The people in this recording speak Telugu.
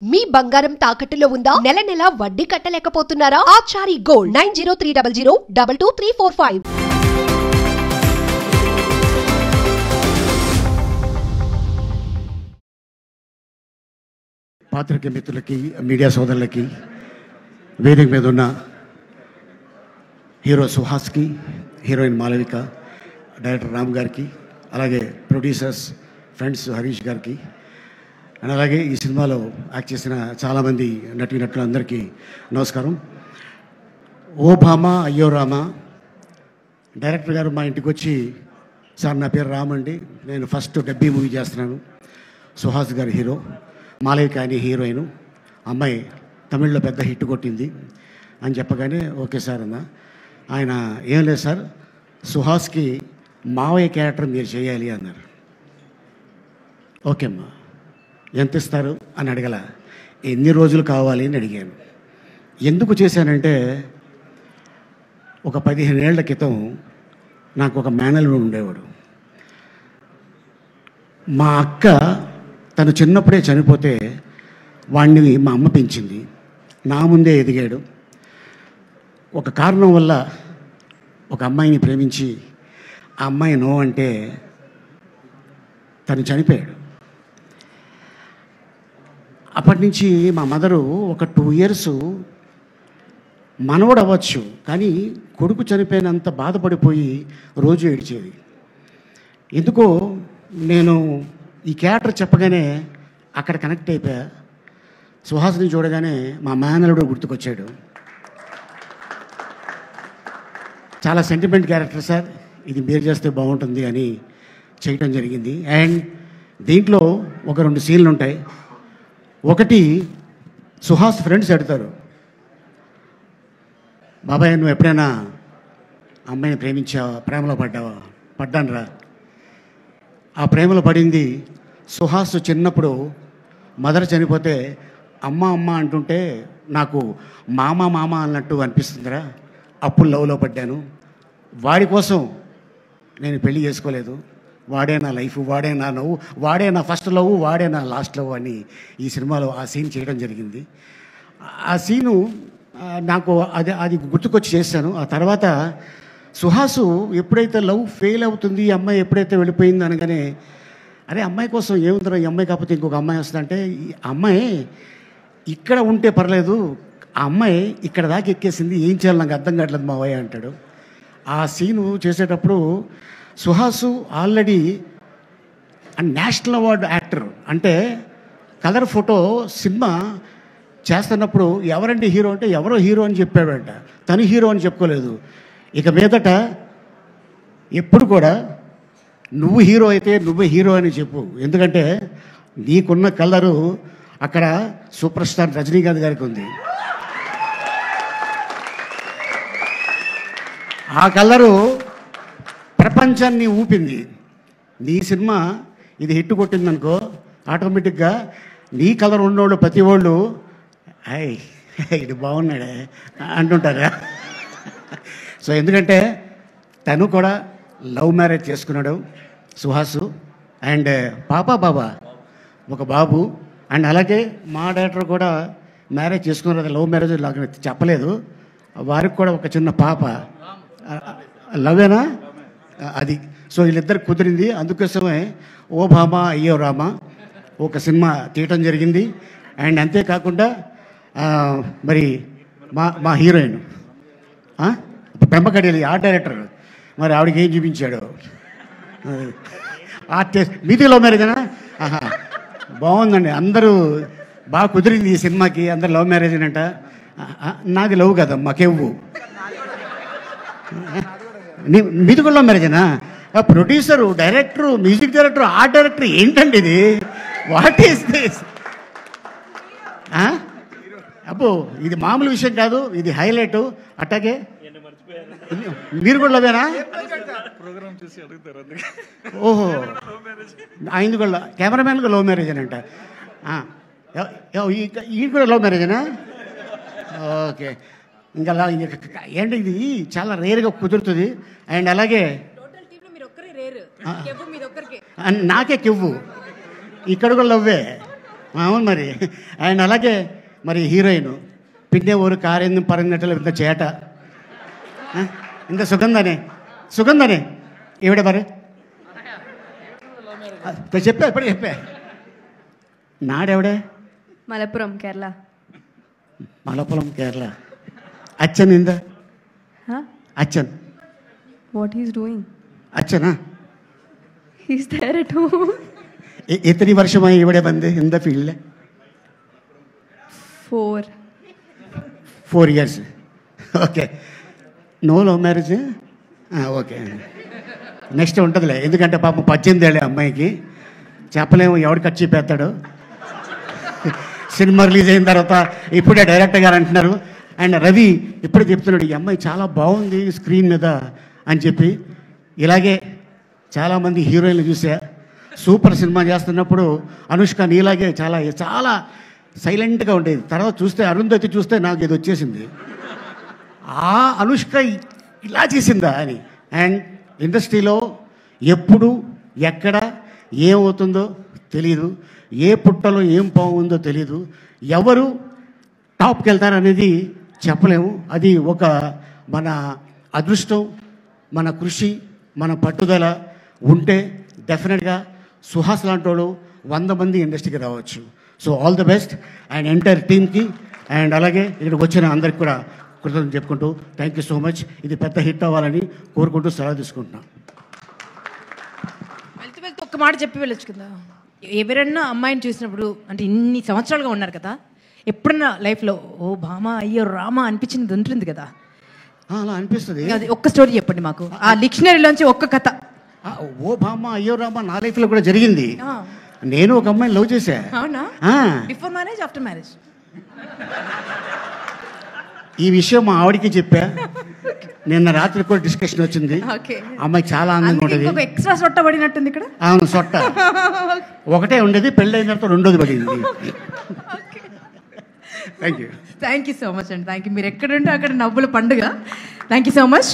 మీ బంగారం తాకట్టులో ఉందా? నెల నెల వడ్డీ కట్టలేకపోతున్నారా? ఆచారి గోల్డ్ 9030022345. పాత్రికేయ మిత్రులకి, మీడియా సోదరులకి, వేదిక మీద ఉన్న హీరో సుహాస్కి, హీరోయిన్ మాలవిక, డైరెక్టర్ రామ్ గారికి, అలాగే ప్రొడ్యూసర్స్ ఫ్రెండ్స్ హరీష్ గారికి, అండ్ అలాగే ఈ సినిమాలో యాక్ట్ చేసిన చాలామంది నటీనటులందరికీ నమస్కారం. ఓ భామ అయ్యో రామ, డైరెక్టర్ గారు మా ఇంటికి వచ్చి, సార్ నా పేరు రామ్ అండి, నేను ఫస్ట్ డబ్బీ మూవీ చేస్తున్నాను, సుహాస్ గారి హీరో, మాలవిక అని హీరోయిన్, అమ్మాయి తమిళ్లో పెద్ద హిట్ కొట్టింది అని చెప్పగానే ఓకే సార్ అన్న. ఆయన ఏం లేదు సార్, సుహాస్కి మావయ్య క్యారెక్టర్ మీరు చేయాలి అన్నారు. ఓకే అమ్మా, ఎంత ఇస్తారు అని అడగల, ఎన్ని రోజులు కావాలి అని అడిగాను. ఎందుకు చేశానంటే, ఒక 15 ఏళ్ల క్రితం నాకు ఒక మేనల్లుడు ఉండేవాడు. మా అక్క తను చిన్నప్పుడే చనిపోతే వాడిని మా అమ్మ పెంచింది, నా ముందే ఎదిగాడు. ఒక కారణం వల్ల ఒక అమ్మాయిని ప్రేమించి ఆ అమ్మాయి నో అంటే తను చనిపోయాడు. అప్పటి నుంచి మా మదరు ఒక 2 years మనవడు అవ్వచ్చు కానీ కొడుకు చనిపోయినంత బాధపడిపోయి రోజు ఏడ్చేది. ఎందుకో నేను ఈ క్యారెక్టర్ చెప్పగానే అక్కడ కనెక్ట్ అయిపోయా. సుహాస్ని చూడగానే మా మేనలుడు గుర్తుకొచ్చాడు. చాలా సెంటిమెంట్ క్యారెక్టర్ సార్, ఇది మీరు చేస్తే బాగుంటుంది అని చేయటం జరిగింది. అండ్ దీంట్లో ఒక 2 సీన్లు ఉంటాయి. ఒకటి, సుహాస్ ఫ్రెండ్స్ ఎడతారు, బాబాయ్ నువ్వు ఎప్పుడైనా అమ్మాయిని ప్రేమించావా, ప్రేమలో పడ్డావా? పడ్డాను రా. ఆ ప్రేమలో పడింది సుహాస్ చిన్నప్పుడు మదర్ చనిపోతే అమ్మ అమ్మ అంటుంటే నాకు మామ మామ అన్నట్టు అనిపిస్తుందిరా, అప్పుడు లవ్లో పడ్డాను. వాడి కోసం నేను పెళ్లి చేసుకోలేదు, వాడే నా లైఫ్, వాడే నా నవ్వు, వాడే నా ఫస్ట్ లవ్, వాడే నా లాస్ట్ లవ్ అని ఈ సినిమాలో ఆ సీన్ చేయడం జరిగింది. ఆ సీను నాకు అది గుర్తుకొచ్చి చేశాను. ఆ తర్వాత సుహాసు ఎప్పుడైతే లవ్ ఫెయిల్ అవుతుంది, ఈ అమ్మాయి ఎప్పుడైతే వెళ్ళిపోయింది అనగానే, అరే అమ్మాయి కోసం ఏముందిరా, ఈ అమ్మాయి కాకపోతే ఇంకొక అమ్మాయి వస్తుందంటే, ఈ అమ్మాయి ఇక్కడ ఉంటే పర్లేదు, ఆ అమ్మాయి ఇక్కడ దాకా ఎక్కేసింది, ఏం చేయాలి నాకు అర్థం కావట్లేదు మావయ్య అంటాడు. ఆ సీను చేసేటప్పుడు Suhas already national award actor, అంటే కలర్ ఫోటో సినిమా చేస్తున్నప్పుడు ఎవరంటే హీరో అంటే ఎవరో హీరో అని చెప్పాడంట, తను హీరో అని చెప్పుకోలేదు. ఇక మీదట ఎప్పుడు కూడా నువ్వు హీరో అయితే నువ్వే హీరో అని చెప్పు, ఎందుకంటే నీకున్న కలరు అక్కడ సూపర్ స్టార్ రజనీకాంత్ గారికి ఉంది. ఆ కలరు ప్రపంచాన్ని ఊపింది. నీ సినిమా ఇది హిట్ కొట్టిందనుకో, ఆటోమేటిక్గా నీ కలర్ ఉన్నోళ్ళు ప్రతి వాళ్ళు అయ్ ఇది బాగున్నాడే అంటుంటారా. సో ఎందుకంటే తను కూడా లవ్ మ్యారేజ్ చేసుకున్నాడు సుహాసు, అండ్ బాబా ఒక బాబు. అండ్ అలాగే మా డైరెక్టర్ కూడా మ్యారేజ్ చేసుకున్నారు, అది లవ్ మ్యారేజ్ లాగా చెప్పలేదు, వారికి కూడా ఒక చిన్న పాప. లవేనా అది. సో వీళ్ళిద్దరు కుదిరింది, అందుకోసమే ఓ భామ అయ్యో రామ ఒక సినిమా తీయటం జరిగింది. అండ్ అంతేకాకుండా మరి మా హీరోయిన్ పెంపకడేలి ఆర్ట్ డైరెక్టర్, మరి ఆవిడకి ఏం చూపించాడు, ఆర్టిస్ట్. మీది లవ్ మ్యారేజేనా? బాగుందండి, అందరూ బాగా కుదిరింది ఈ సినిమాకి, అందరు లవ్ మ్యారేజ్ అంట. నాది లవ్ కదమ్మా, కెవ్వు. మీది కూడా లవ్ మ్యారేజేనా? Producer, director, music director, art director, ఏంటండి ఇది? What is this? అబ్బో ఇది మామూలు విషయం కాదు, ఇది హైలైట్. అట్టాగే మీరు కూడా లవేనా? ఓహో, ఆయన కూడా కెమెరామెన్ లవ్ మ్యారేజ్ అని అంట. ఈ కూడా లవ్ మ్యారేజేనా? ఓకే, ఇంకా ఏంటి ఇది చాలా రేర్గా కుదురుతుంది. అండ్ అలాగే నాకే కెవ్వు, ఇక్కడ కూడా లవ్వే. అవును మరి. అండ్ అలాగే మరి హీరోయిన్ పిండే ఊరు కారెందు పరంగట్టలు ఇంత చేట ఇంత సుగంధనే ఈవిడ మరి చెప్పా ఎప్పుడు చెప్పా నాడెవడే మలపురం కేరళ. మలపురం కేరళ. అచ్చన్ ఇంద Achan What he's doing? అచ్చనా He's there at home. എത്ര വർഷമായി ഇവിടെ വന്ന് എന്താ ഫീൽഡിൽ? 4 years. Okay. No love marriage? Okay. Next ఉంటుందిలే, ఎందుకంటే పాపం 18 ఏళ్ళే అమ్మాయికి, చెప్పలేము ఎవడు కట్ చెప్పేస్తాడు. సినిమా రిలీజ్ అయిన తర్వాత ఇప్పుడే డైరెక్టర్ గారు అంటున్నారు. అండ్ రవి ఇప్పుడే చెప్తున్నాడు ఈ అమ్మాయి చాలా బాగుంది స్క్రీన్ మీద అని చెప్పి. ఇలాగే చాలామంది హీరోయిన్లు చూసా, సూపర్ సినిమా చేస్తున్నప్పుడు అనుష్క నీలాగే చాలా చాలా సైలెంట్గా ఉండేది. తర్వాత చూస్తే అరుంధతి చూస్తే నాకు ఇది వచ్చేసింది, ఆ అనుష్క ఇలా చేసిందా అని. అండ్ ఇండస్ట్రీలో ఎప్పుడు ఎక్కడ ఏమవుతుందో తెలీదు, ఏ పుట్టలో ఏం బాగుందో తెలీదు, ఎవరు టాప్కి వెళ్తారనేది చెప్పలేము. అది ఒక మన అదృష్టం, మన కృషి, మన పట్టుదల ఉంటే డెఫినెట్గా సుహాస్ లాంటి వాళ్ళు 100 మంది ఇండస్ట్రీకి రావచ్చు. So all the best and entire టీమ్కి. అండ్ అలాగే ఇక్కడికి వచ్చిన అందరికి కూడా కృతజ్ఞతలు చెప్పుకుంటూ థ్యాంక్ యూ సో మచ్. ఇది పెద్ద హిట్ అవ్వాలని కోరుకుంటూ సెలవు తీసుకుంటున్నాను. వెళ్తూ ఒక్క మాట చెప్పి వెళ్ళొచ్చు కదా. ఎవరన్నా అమ్మాయిని చూసినప్పుడు, అంటే ఇన్ని సంవత్సరాలుగా ఉన్నారు కదా, ఎప్పుడన్నా లైఫ్లో ఓ భామా అయ్యో రామా అనిపించింది ఉంటుంది కదా? అలా అనిపిస్తుంది. అది ఒక్క స్టోరీ చెప్పండి మాకు, ఆ డిక్షనరీలోంచి ఒక్క కథ. ఓ భామ అయ్యో రామా నా లైఫ్లో కూడా జరిగింది. నేను ఒక అమ్మాయిని లవ్ చేశా. అవునా? Before marriage, after marriage? ఈ విషయం మా ఆవిడికి చెప్పా. నిన్న రాత్రి కూడా డిస్కషన్ వచ్చింది. అమ్మాయి చాలా అందంగా ఉండేది. ఎక్స్ట్రా సొట్ట పడినట్టుంది ఇక్కడ. అవును, సొట్ట ఒకటే ఉండేది, పెళ్ళైన తర్వాత రెండోది పడింది. థ్యాంక్ యూ సో మచ్ అండి. Thank you. మీరు ఎక్కడుంటే అక్కడ నవ్వుల పండుగ. Thank you so much.